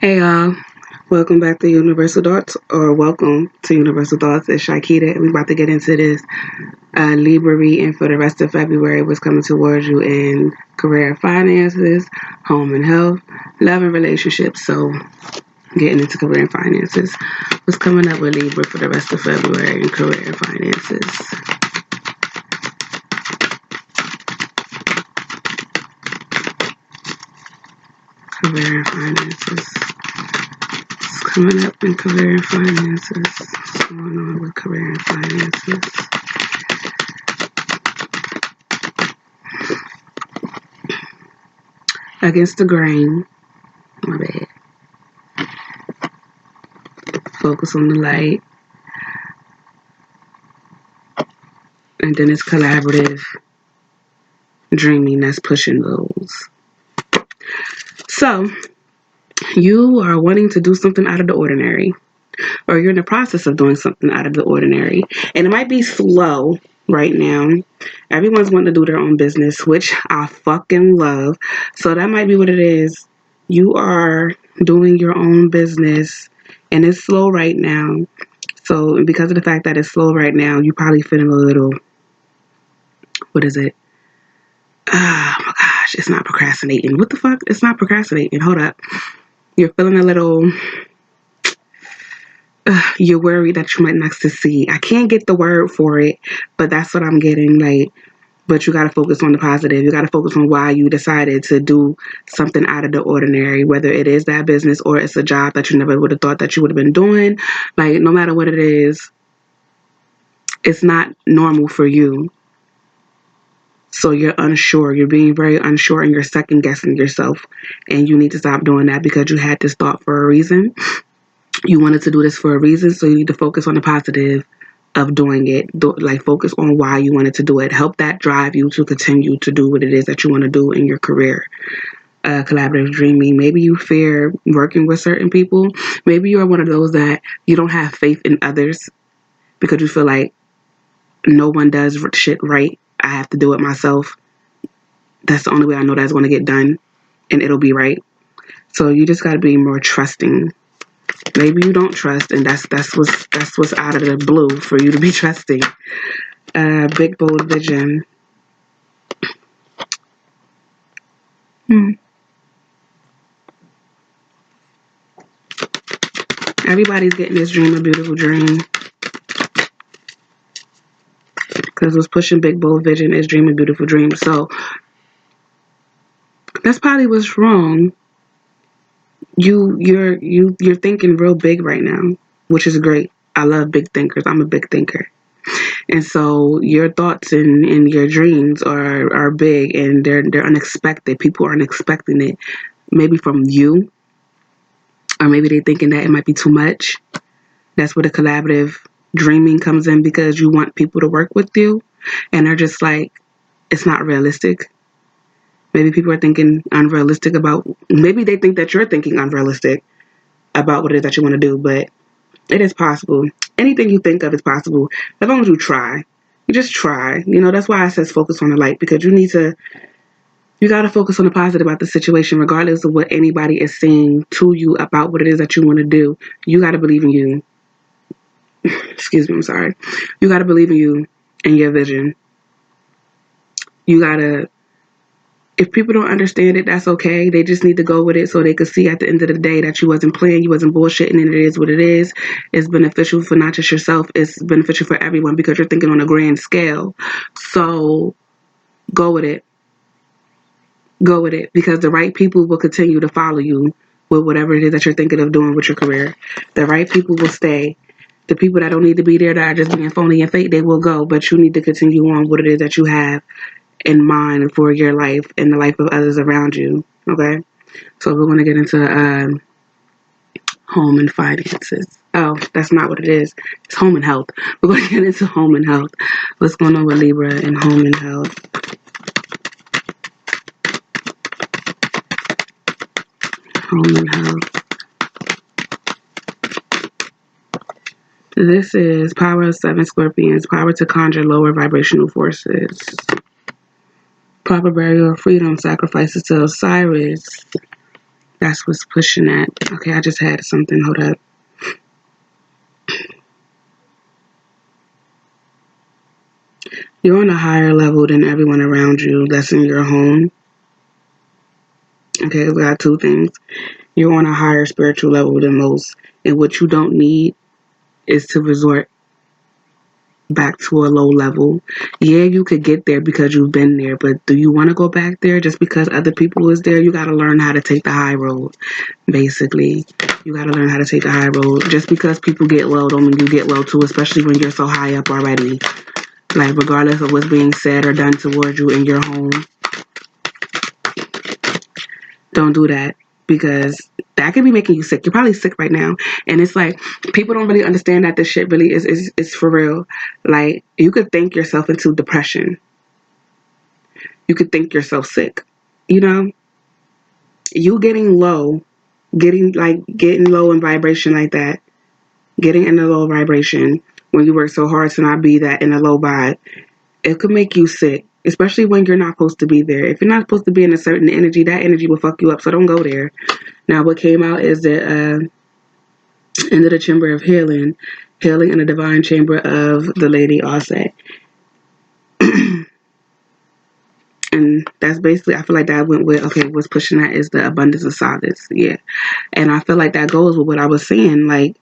Hey y'all, welcome back to Universal Thoughts, or welcome to Universal Thoughts. It's Shakita, and we about to get into this Libra reading for the rest of February. What's coming towards you in career and finances, home and health, love and relationships. So, getting into career and finances. What's coming up with Libra for the rest of February in career and finances? Career and finances. What's coming up in career and finances? What's going on with career and finances? Against the grain. My bad. Focus on the light. And then it's collaborative dreaming that's pushing goals. So, you are wanting to do something out of the ordinary, or you're in the process of doing something out of the ordinary. And it might be slow right now. Everyone's wanting to do their own business, which I fucking love. So that might be what it is. You are doing your own business and it's slow right now. So because of the fact that it's slow right now, you probably feeling a little, what is it? Oh my gosh, it's not procrastinating. What the fuck? It's not procrastinating. Hold up. You're feeling a little, you're worried that you might not succeed. I can't get the word for it, but that's what I'm getting. Like, but you got to focus on the positive. You got to focus on why you decided to do something out of the ordinary, whether it is that business or it's a job that you never would have thought that you would have been doing. Like, no matter what it is, it's not normal for you. So you're unsure. You're being very unsure and you're second guessing yourself. And you need to stop doing that because you had this thought for a reason. You wanted to do this for a reason. So you need to focus on the positive of doing it. Like, focus on why you wanted to do it. Help that drive you to continue to do what it is that you want to do in your career. Collaborative dreaming. Maybe you fear working with certain people. Maybe you're one of those that you don't have faith in others because you feel like no one does shit right. I have to do it myself. That's the only way I know that's going to get done and it'll be right. So you just got to be more trusting. Maybe you don't trust, and that's what's out of the blue for you to be trusting. Big bold vision. Everybody's getting this dream a beautiful dream because what's pushing big bold vision is dream a beautiful dream. So that's probably what's wrong. You're thinking real big right now, which is great. I love big thinkers. I'm a big thinker. And so your thoughts and your dreams are big and they're unexpected. People aren't expecting it. Maybe from you, or maybe they're thinking that it might be too much. That's where the collaborative dreaming comes in because you want people to work with you and they're just like, it's not realistic. Maybe people are thinking unrealistic about, maybe they think that you're thinking unrealistic about what it is that you want to do, but it is possible. Anything you think of is possible as long as you try. You just try. That's why I says focus on the light because you got to focus on the positive about the situation regardless of what anybody is saying to you about what it is that you want to do. You got to believe in you. Excuse me, I'm sorry. You got to believe in you and your vision. You got to, if people don't understand it, that's okay. They just need to go with it so they could see at the end of the day that you wasn't playing, you wasn't bullshitting, and it is what it is. It's beneficial for not just yourself, it's beneficial for everyone because you're thinking on a grand scale. So go with it. Go with it because the right people will continue to follow you with whatever it is that you're thinking of doing with your career. The right people will stay. The people that don't need to be there, that are just being phony and fake, they will go. But you need to continue on what it is that you have in mind for your life and the life of others around you. Okay? So we're going to get into home and finances. Oh, that's not what it is. It's home and health. We're going to get into home and health. What's going on with Libra and home and health? Home and health. This is power of 7 scorpions. Power to conjure lower vibrational forces. Proper burial of freedom. Sacrifices to Osiris. That's what's pushing that. Okay, I just had something. Hold up. You're on a higher level than everyone around you that's in your home. Okay, we got two things. You're on a higher spiritual level than most. And what you don't need is to resort back to a low level. Yeah, you could get there because you've been there, but do you want to go back there just because other people is there? You got to learn how to take the high road, basically. You got to learn how to take the high road. Just because people get low don't mean you get low too, especially when you're so high up already. Like, regardless of what's being said or done towards you in your home, don't do that because that could be making you sick. You're probably sick right now. And it's like, people don't really understand that this shit really is for real. Like, you could think yourself into depression. You could think yourself sick. You know? You getting low in vibration like that, getting in a low vibration when you work so hard to not be that in a low vibe, it could make you sick, especially when you're not supposed to be there. If you're not supposed to be in a certain energy, that energy will fuck you up. So don't go there. Now, what came out is the end of the chamber of healing, healing in the divine chamber of the Lady Offset. And that's basically, I feel like that went with, okay, what's pushing that is the abundance of solace. Yeah. And I feel like that goes with what I was saying. Like,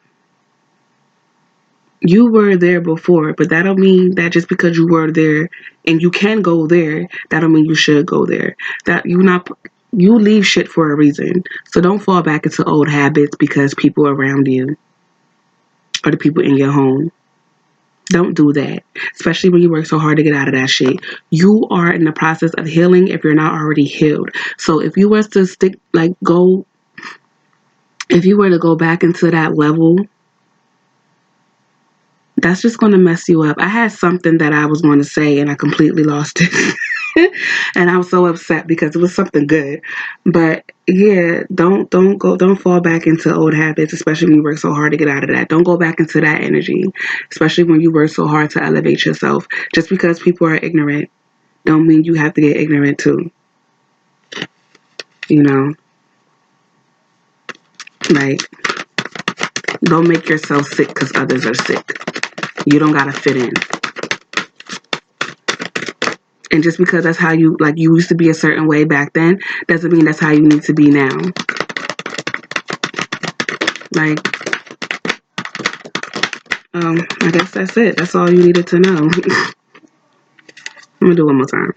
you were there before, but that don't mean that just because you were there and you can go there, that don't mean you should go there. That you leave shit for a reason. So don't fall back into old habits because people around you or the people in your home. Don't do that, especially when you work so hard to get out of that shit. You are in the process of healing if you're not already healed. So if you was to if you were to go back into that level, that's just going to mess you up. I had something that I was going to say and I completely lost it. And I was so upset because it was something good. But yeah, don't fall back into old habits, especially when you work so hard to get out of that. Don't go back into that energy, especially when you work so hard to elevate yourself. Just because people are ignorant don't mean you have to get ignorant too. You know, like, don't make yourself sick because others are sick. You don't gotta fit in. And just because that's how you, like, you used to be a certain way back then, doesn't mean that's how you need to be now. Like, I guess that's it. That's all you needed to know. I'm gonna do it one more time.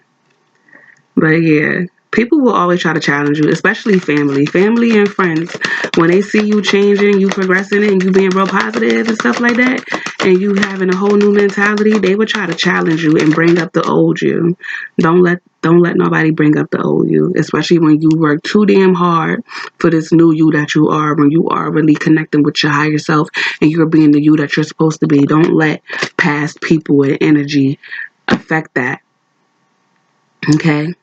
But yeah, people will always try to challenge you, especially family and friends. When they see you changing, you progressing and you being real positive and stuff like that, and you having a whole new mentality, they would try to challenge you and bring up the old you. Don't let nobody bring up the old you, especially when you work too damn hard for this new you that you are, when you are really connecting with your higher self and you're being the you that you're supposed to be. Don't let past people and energy affect that. Okay?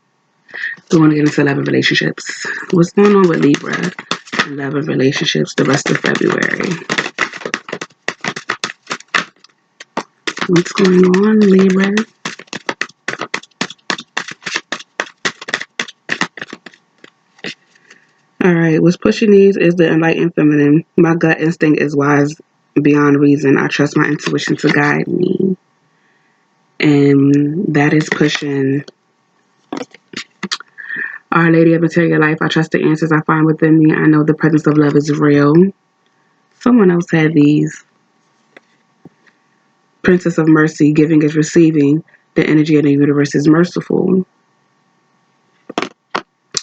We want to get into 11 relationships. What's going on with Libra? 11 relationships the rest of February. What's going on, Libra? All right, what's pushing these is the enlightened feminine. My gut instinct is wise beyond reason. I trust my intuition to guide me. And that is pushing Our Lady of Material Life. I trust the answers I find within me. I know the presence of love is real. Someone else had these. Princess of Mercy, giving is receiving. The energy of the universe is merciful.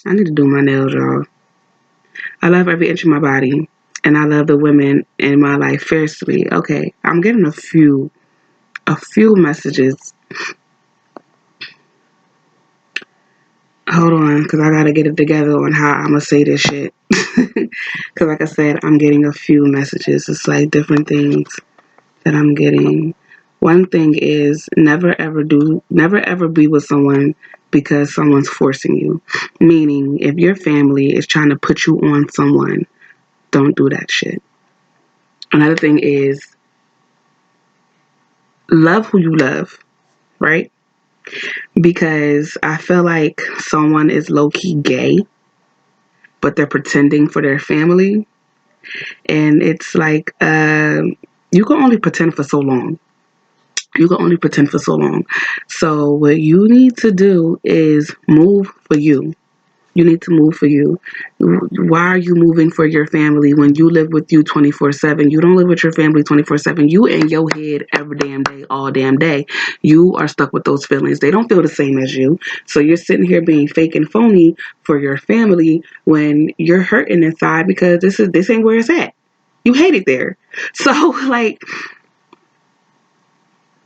I need to do my nails, y'all. I love every inch of my body. And I love the women in my life fiercely. Okay, I'm getting a few messages. Hold on, because I got to get it together on how I'm going to say this shit. Because like I said, I'm getting a few messages. It's like different things that I'm getting. One thing is never ever be with someone because someone's forcing you. Meaning, if your family is trying to put you on someone, don't do that shit. Another thing is love who you love, right? Because I feel like someone is low-key gay but they're pretending for their family. And it's like, you can only pretend for so long. You can only pretend for so long. So what you need to do is move for you. You need to move for you. Why are you moving for your family when you live with you 24/7? You don't live with your family 24/7. You in your head every damn day, all damn day. You are stuck with those feelings. They don't feel the same as you. So you're sitting here being fake and phony for your family when you're hurting inside because this ain't where it's at. You hate it there. So like,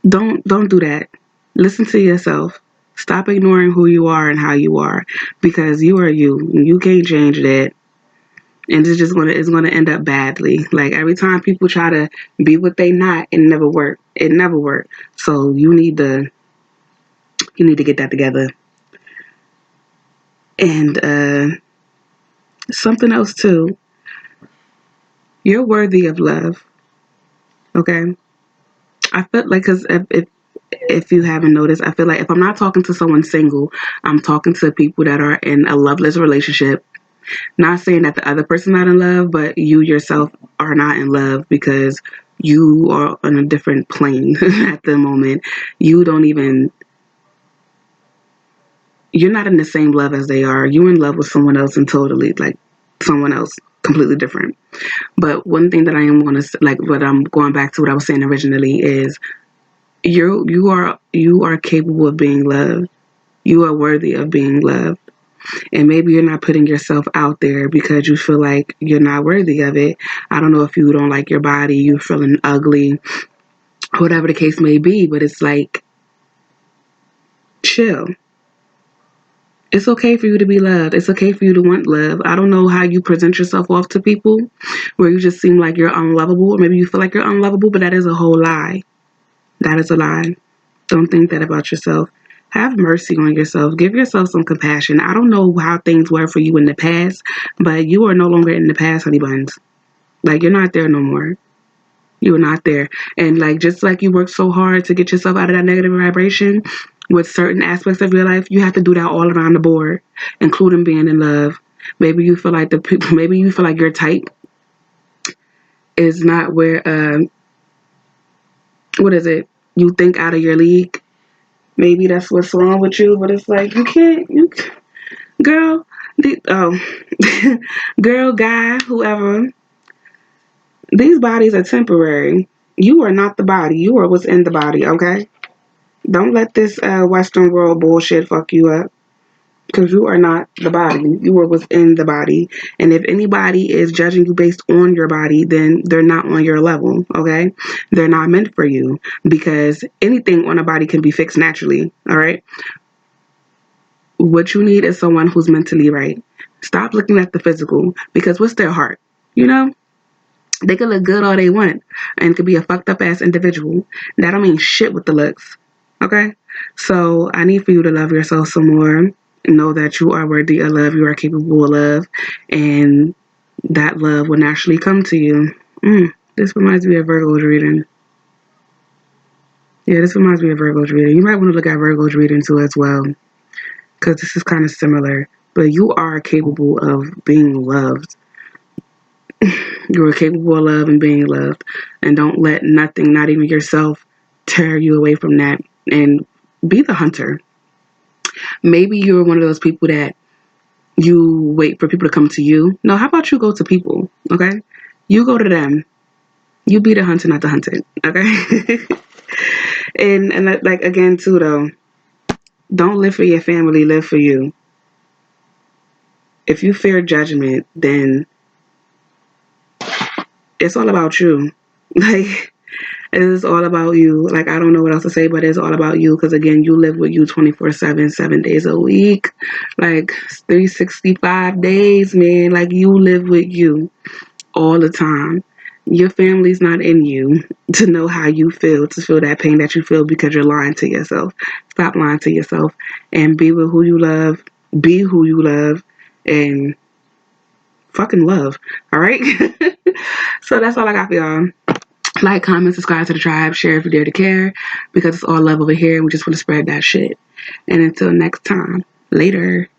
don't do that. Listen to yourself. Stop ignoring who you are and how you are, because you are you. You can't change that. And it's gonna end up badly. Like every time people try to be what they not, it never work. It never worked. So you need to get that together. And something else too. You're worthy of love. Okay. I feel like, because if you haven't noticed, I feel like if I'm not talking to someone single, I'm talking to people that are in a loveless relationship. Not saying that the other person's not in love, but you yourself are not in love because you are on a different plane at the moment. You don't even, you're not in the same love as they are. You're in love with someone else and totally like someone else completely different. But one thing that I am going to like, what I'm going back to what I was saying originally is you are capable of being loved. You are worthy of being loved. And maybe you're not putting yourself out there because you feel like you're not worthy of it. I don't know if you don't like your body, you're feeling ugly, whatever the case may be, but it's like, chill. It's okay for you to be loved. It's okay for you to want love. I don't know how you present yourself off to people where you just seem like you're unlovable, or maybe you feel like you're unlovable, but that is a whole lie. That is a lie. Don't think that about yourself. Have mercy on yourself. Give yourself some compassion. I don't know how things were for you in the past, but you are no longer in the past, honey buns. Like, you're not there no more. You are not there. And like, just like you work so hard to get yourself out of that negative vibration with certain aspects of your life, you have to do that all around the board, including being in love. Maybe you feel like maybe you feel like your type is not where what is it? You think out of your league. Maybe that's what's wrong with you, but it's like you can't. Girl, girl, guy, whoever. These bodies are temporary. You are not the body. You are what's in the body. Okay. Don't let this Western world bullshit fuck you up. Because you are not the body. You are what's in the body. And if anybody is judging you based on your body, then they're not on your level. Okay. They're not meant for you, because anything on a body can be fixed naturally. All right. What you need is someone who's mentally right. Stop looking at the physical, because what's their heart? You know, they can look good all they want and could be a fucked up ass individual. That don't mean shit with the looks. Okay? So I need for you to love yourself some more. Know that you are worthy of love, you are capable of love, and that love will naturally come to you. This reminds me of Virgo's reading. Yeah, this reminds me of Virgo's reading. You might want to look at Virgo's reading too as well, because this is kind of similar. But you are capable of being loved. You are capable of love and being loved. And don't let nothing, not even yourself, tear you away from that. And be the hunter. Maybe you're one of those people that you wait for people to come to you. No, how about you go to people? Okay? You go to them. You be the hunter, not the hunted. Okay? and like, again too though, don't live for your family, live for you. If you fear judgment, then it's all about you. Like, it is all about you. Like, I don't know what else to say, but it's all about you. Because again, you live with you 24/7, 7 days a week, like 365 days, man. Like, you live with you all the time. Your family's not in you to know how you feel, to feel that pain that you feel because you're lying to yourself. Stop lying to yourself and be with who you love. Be who you love and fucking love. All right? So that's all I got for y'all. Like, comment, subscribe to the tribe, share if you dare to care, because it's all love over here and we just want to spread that shit. And until next time, later.